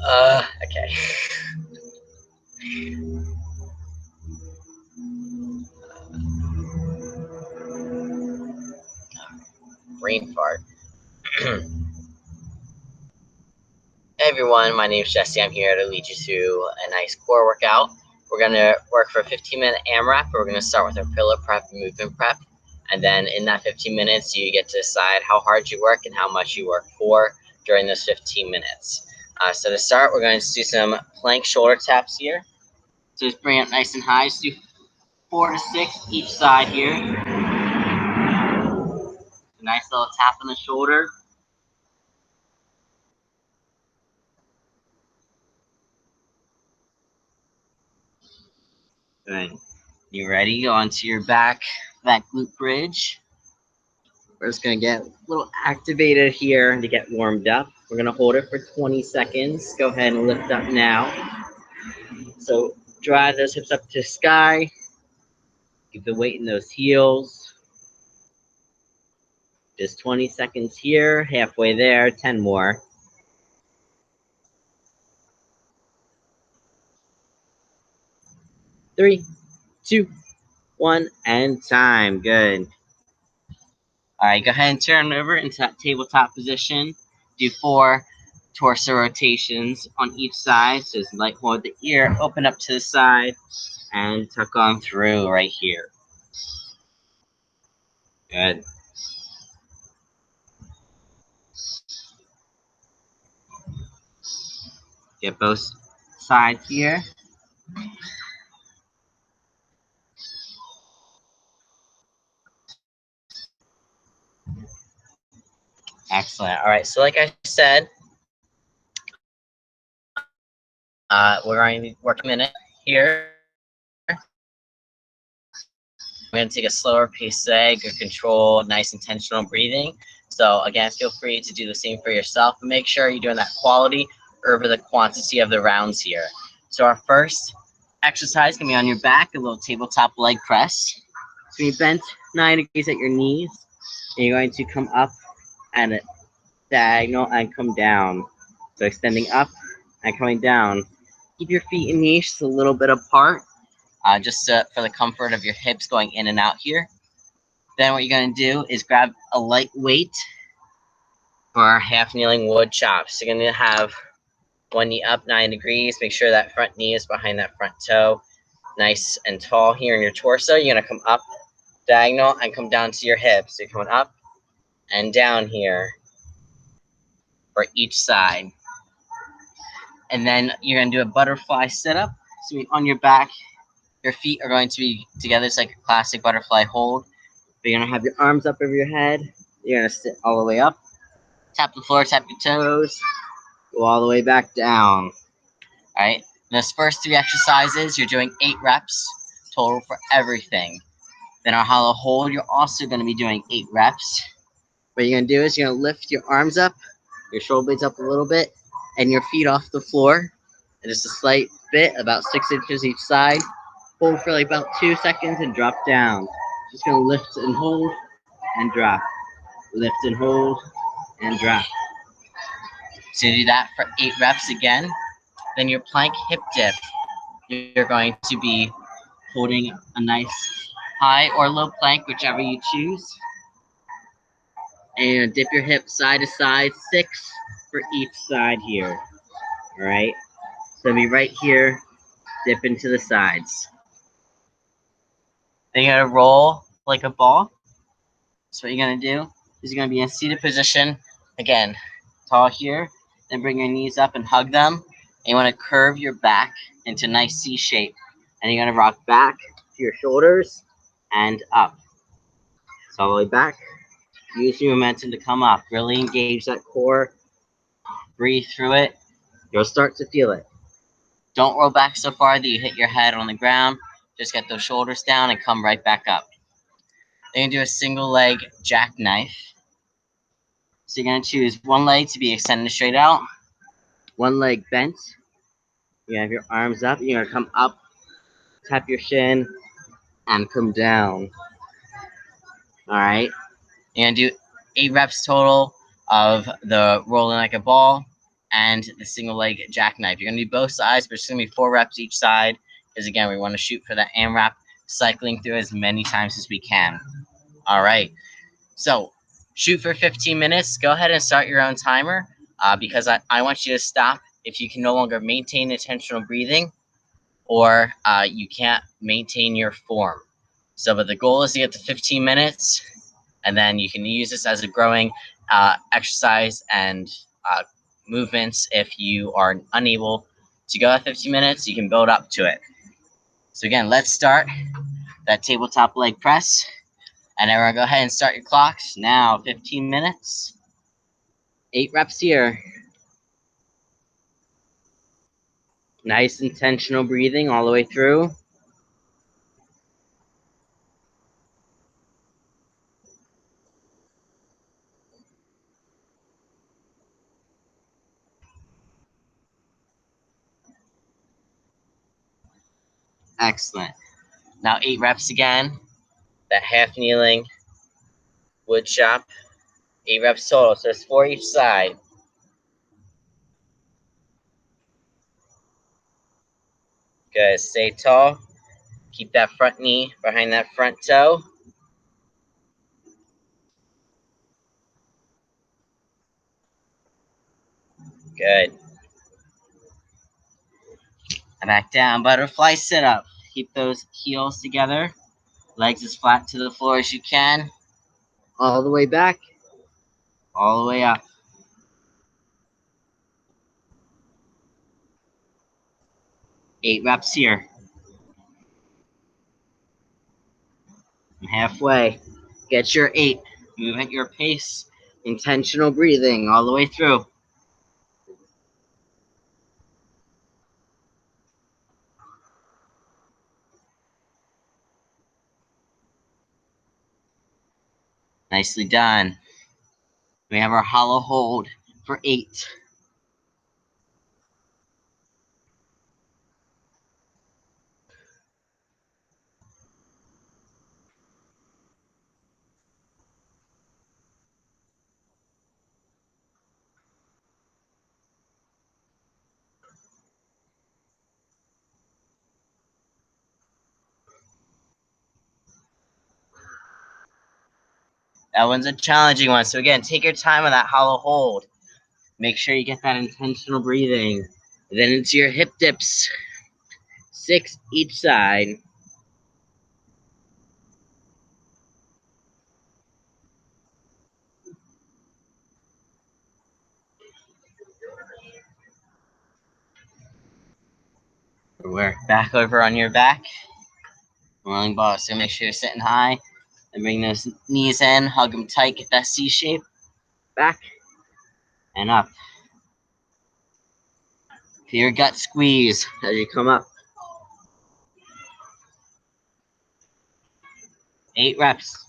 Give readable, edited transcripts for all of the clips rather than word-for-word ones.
Okay. Brain fart. Hey everyone, my name is Jessie. I'm here to lead you through a nice core workout. We're going to work for a 15-minute AMRAP. We're going to start with our pillow prep and movement prep. And then in that 15 minutes, you get to decide how hard you work and how much you work for during those 15 minutes. So to start, we're going to do some plank shoulder taps here. So just bring it nice and high. Just do 4 to 6 each side here. A nice little tap on the shoulder. Good. You ready? Go onto your back, that glute bridge. We're just going to get a little activated here to get warmed up. We're going to hold it for 20 seconds. Go ahead and lift up now. So drive those hips up to the sky. Keep the weight in those heels. Just 20 seconds here, halfway there, 10 more. Three, two, one, and time. Good. All right, go ahead and turn over into that tabletop position. Do 4 torso rotations on each side. So just like hold the ear, open up to the side, and tuck on through right here. Good. Get both sides here. Excellent. All right, so like I said, we're going to work a minute here. I'm going to take a slower pace today, good control, nice intentional breathing. So again, feel free to do the same for yourself. But make sure you're doing that quality over the quantity of the rounds here. So our first exercise is going to be on your back, a little tabletop leg press. So you bent 9 degrees at your knees, and you're going to come up and a diagonal and come down. So extending up and coming down. Keep your feet and knees just a little bit apart. Just for the comfort of your hips going in and out here. Then what you're going to do is grab a light weight for our half kneeling wood chops. You're going to have one knee up 9 degrees. Make sure that front knee is behind that front toe. Nice and tall here in your torso. You're going to come up diagonal and come down to your hips. So you're coming up and down here for each side. And then you're going to do a butterfly sit-up. So on your back, your feet are going to be together. It's like a classic butterfly hold. But you're going to have your arms up over your head. You're going to sit all the way up. Tap the floor, tap your toes. Go all the way back down. All right. Those first 3 exercises, you're doing 8 reps total for everything. Then our hollow hold, you're also going to be doing 8 reps. What you're going to do is you're going to lift your arms up, your shoulder blades up a little bit, and your feet off the floor. And just a slight bit, about 6 inches each side. Hold for like about 2 seconds and drop down. Just going to lift and hold and drop. Lift and hold and drop. So you do that for 8 reps again. Then your plank hip dip. You're going to be holding a nice high or low plank, whichever you choose. And you're going to dip your hip side to side, 6 for each side here. All right. So be right here, dip into the sides. Then you're going to roll like a ball. So what you're going to do is you're going to be in a seated position. Again, tall here. Then bring your knees up and hug them. And you want to curve your back into a nice C shape. And you're going to rock back to your shoulders and up. So all the way back. Use your momentum to come up. Really engage that core. Breathe through it. You'll start to feel it. Don't roll back so far that you hit your head on the ground. Just get those shoulders down and come right back up. Then you do a single leg jackknife. So you're going to choose one leg to be extended straight out. One leg bent. You have your arms up. You're going to come up, tap your shin, and come down. All right. You're going to do 8 reps total of the rolling like a ball and the single leg jackknife. You're going to do both sides, but it's going to be 4 reps each side because, again, we want to shoot for that AMRAP, cycling through as many times as we can. All right. So shoot for 15 minutes. Go ahead and start your own timer because I want you to stop if you can no longer maintain intentional breathing or you can't maintain your form. So, but the goal is to get to 15 minutes, and then you can use this as a growing exercise and movements. If you are unable to go at 15 minutes, you can build up to it. So again, let's start that tabletop leg press. And everyone go ahead and start your clocks. Now, 15 minutes. 8 reps here. Nice intentional breathing all the way through. Excellent. Now 8 reps again. That half kneeling wood chop. 8 reps total. So it's 4 each side. Good. Stay tall. Keep that front knee behind that front toe. Good. And back down. Butterfly sit up. Keep those heels together. Legs as flat to the floor as you can. All the way back. All the way up. 8 reps here. And halfway. Get your 8. Move at your pace. Intentional breathing all the way through. Nicely done. We have our hollow hold for 8. That one's a challenging one. So again, take your time on that hollow hold. Make sure you get that intentional breathing. Then into your hip dips. 6 each side. Work back over on your back. Rolling ball. So make sure you're sitting high. And bring those knees in. Hug them tight. Get that C shape. Back. And up. Feel your gut squeeze as you come up. 8 reps.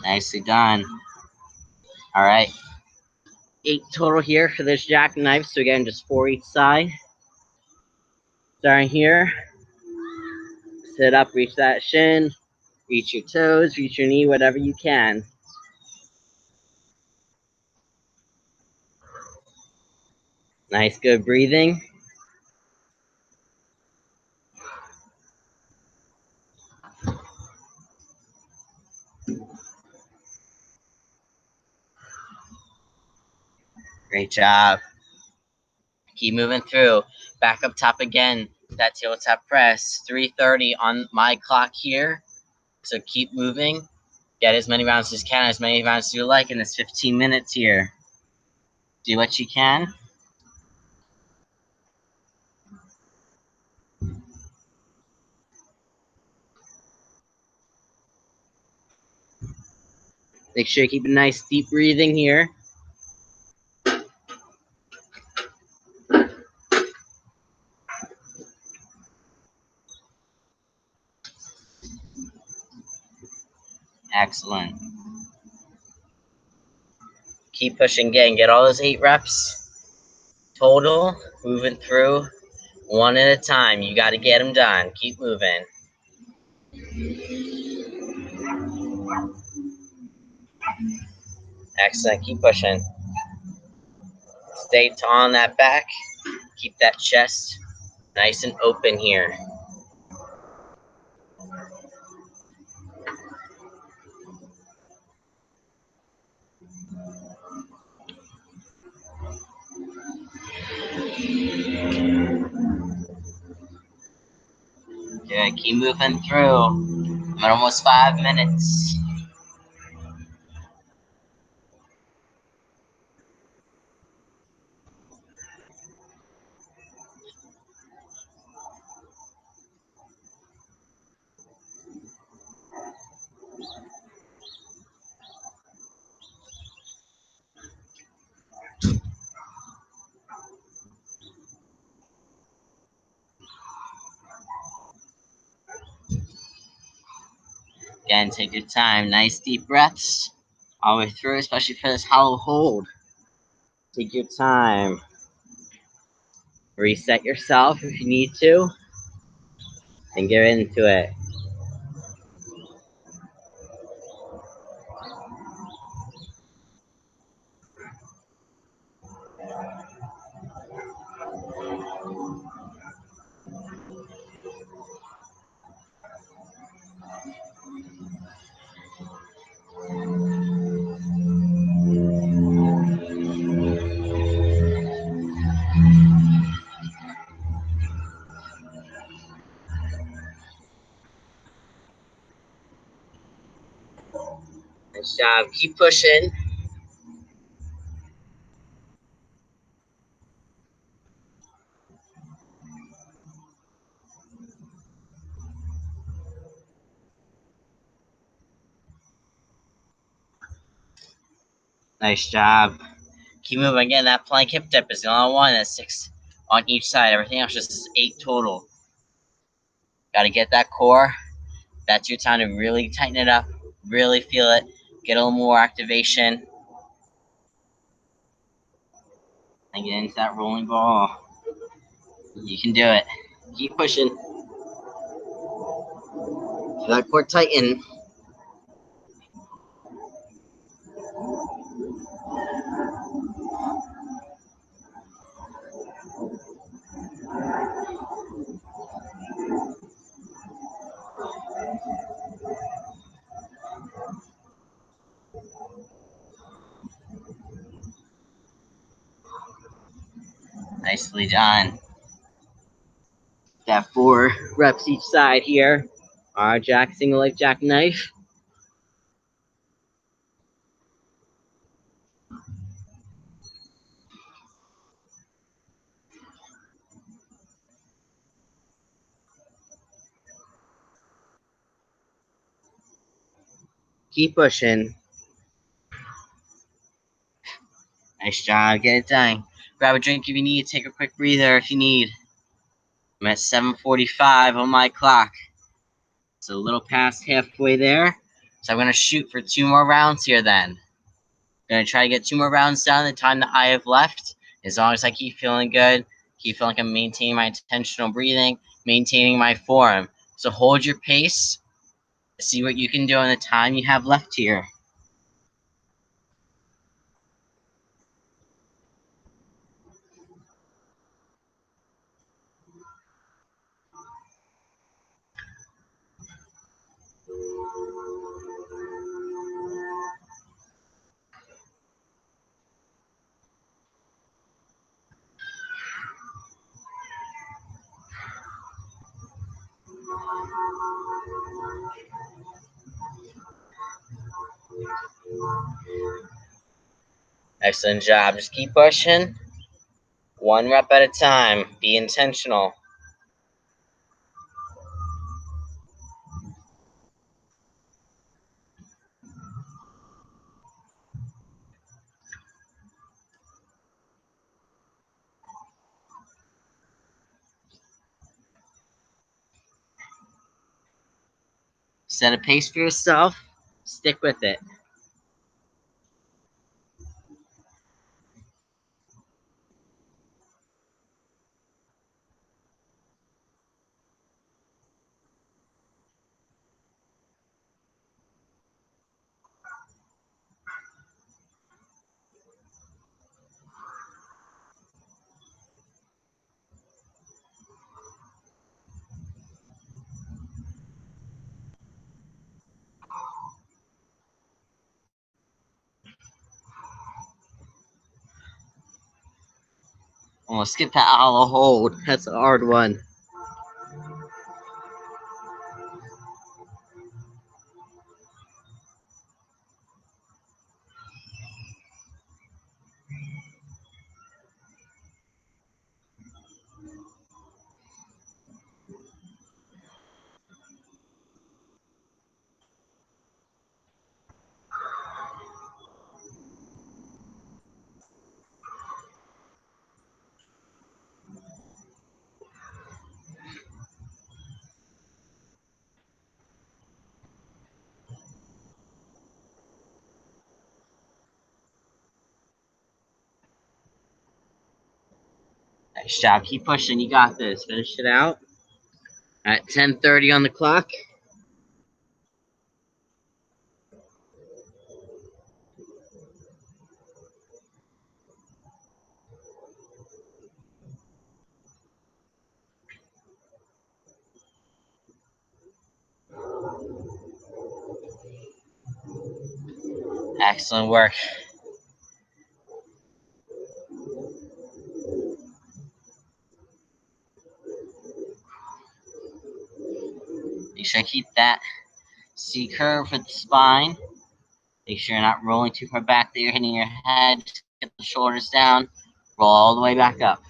Nicely done. All right. 8 total here for this jackknife. So again, just 4 each side. Starting here. Sit up, reach that shin. Reach your toes, reach your knee, whatever you can. Nice, good breathing. Great job. Keep moving through. Back up top again. That tabletop press. 3:30 on my clock here. So keep moving. Get as many rounds as you can, as many rounds as you like in this 15 minutes here. Do what you can. Make sure you keep a nice deep breathing here. Excellent. Keep pushing again. Get all those 8 reps total. Moving through. One at a time. You got to get them done. Keep moving. Excellent. Keep pushing. Stay on that back. Keep that chest nice and open here. Good. Keep moving through. I'm at almost 5 minutes. Again, take your time. Nice deep breaths all the way through, especially for this hollow hold. Take your time. Reset yourself if you need to, and get into it. Nice job. Keep pushing. Nice job. Keep moving. Again, that plank hip dip is the only one. That's 6 on each side. Everything else just 8 total. Got to get that core. That's your time to really tighten it up. Really feel it. Get a little more activation. And get into that rolling ball. You can do it. Keep pushing. Feel that core tighten. Nicely done. Got 4 reps each side here. Our jack, single leg jackknife. Keep pushing. Nice job. Get it done. Grab a drink if you need. Take a quick breather if you need. I'm at 7:45 on my clock. It's a little past halfway there. So I'm going to shoot for 2 more rounds here then. I'm going to try to get 2 more rounds done in the time that I have left. As long as I keep feeling good, keep feeling like I'm maintaining my intentional breathing, maintaining my form. So hold your pace. See what you can do in the time you have left here. Excellent job. Just keep pushing. 1 rep at a time. Be intentional. Set a pace for yourself. Stick with it. Almost skip that hollow hold. That's a hard one. Nice job. Keep pushing. You got this. Finish it out. At 10:30 on the clock. Excellent work. Make sure to keep that C curve for the spine. Make sure you're not rolling too far back that you're hitting your head. Get the shoulders down. Roll all the way back up.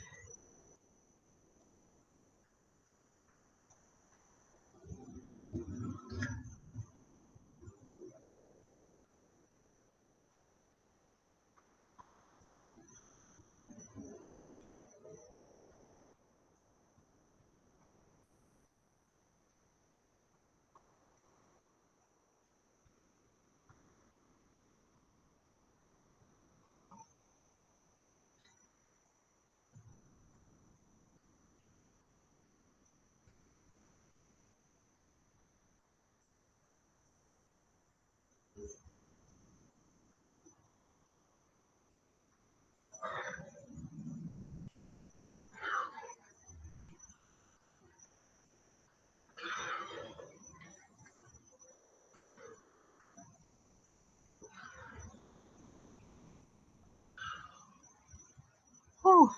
Whew.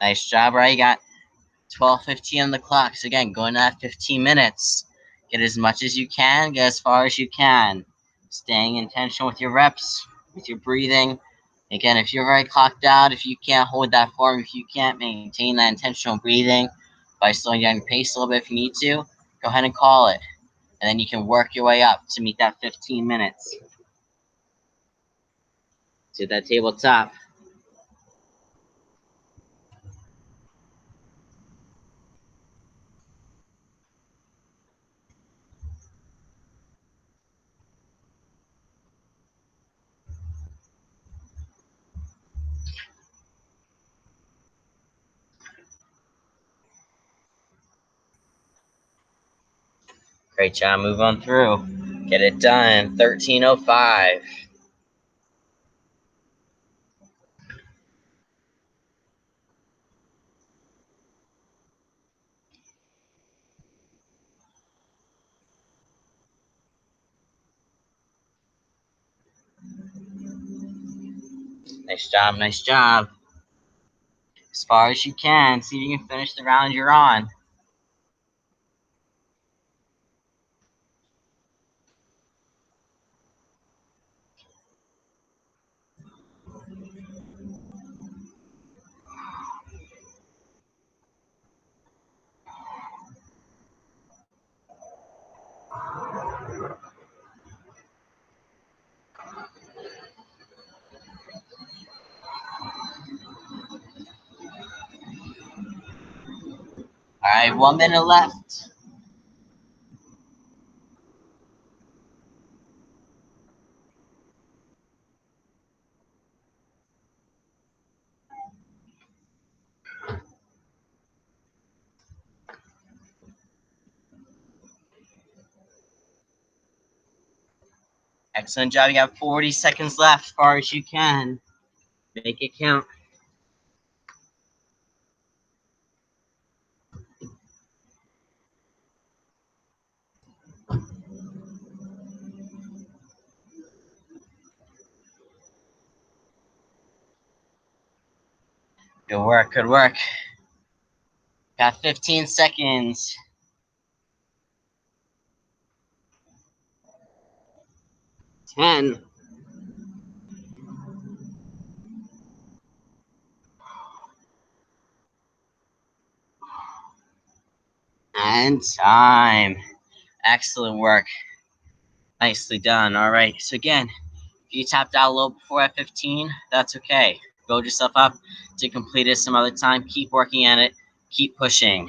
Nice job, right? You got 12:15 on the clock. So again, going to that 15 minutes. Get as much as you can, get as far as you can. Staying intentional with your reps, with your breathing. Again, if you're very clocked out, if you can't hold that form, if you can't maintain that intentional breathing by slowing down your pace a little bit if you need to, go ahead and call it. And then you can work your way up to meet that 15 minutes. To that tabletop. Great job. Move on through. Get it done. 13:05. Nice job. Nice job. As far as you can. See if you can finish the round you're on. All right, 1 minute left. Excellent job. You got 40 seconds left as far as you can. Make it count. Good work, good work. Got 15 seconds. 10. 10 time. Excellent work. Nicely done. All right. So again, if you tapped out a little before at 15, that's okay. Build yourself up to complete it some other time. Keep working at it. Keep pushing. All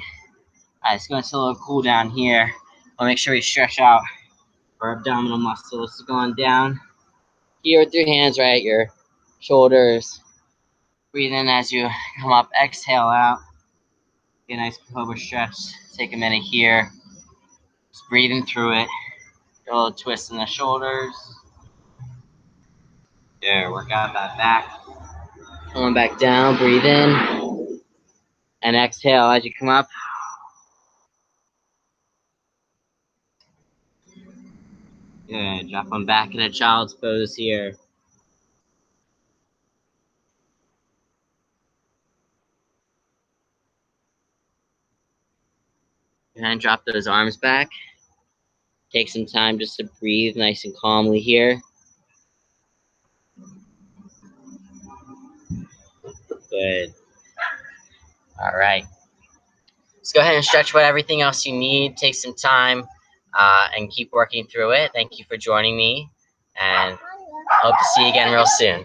right, let's go into a little cool down here. I'll make sure we stretch out our abdominal muscles. Going down here with your hands right at your shoulders. Breathe in as you come up. Exhale out. Get a nice cobra stretch. Take a minute here. Just breathing through it. Get a little twist in the shoulders. There, work out that back. Going back down, breathe in. And exhale as you come up. Good, drop them back in a child's pose here. And drop those arms back. Take some time just to breathe nice and calmly here. Good. All right. Let's go ahead and stretch what everything else you need. Take some time and keep working through it. Thank you for joining me, and hope to see you again real soon.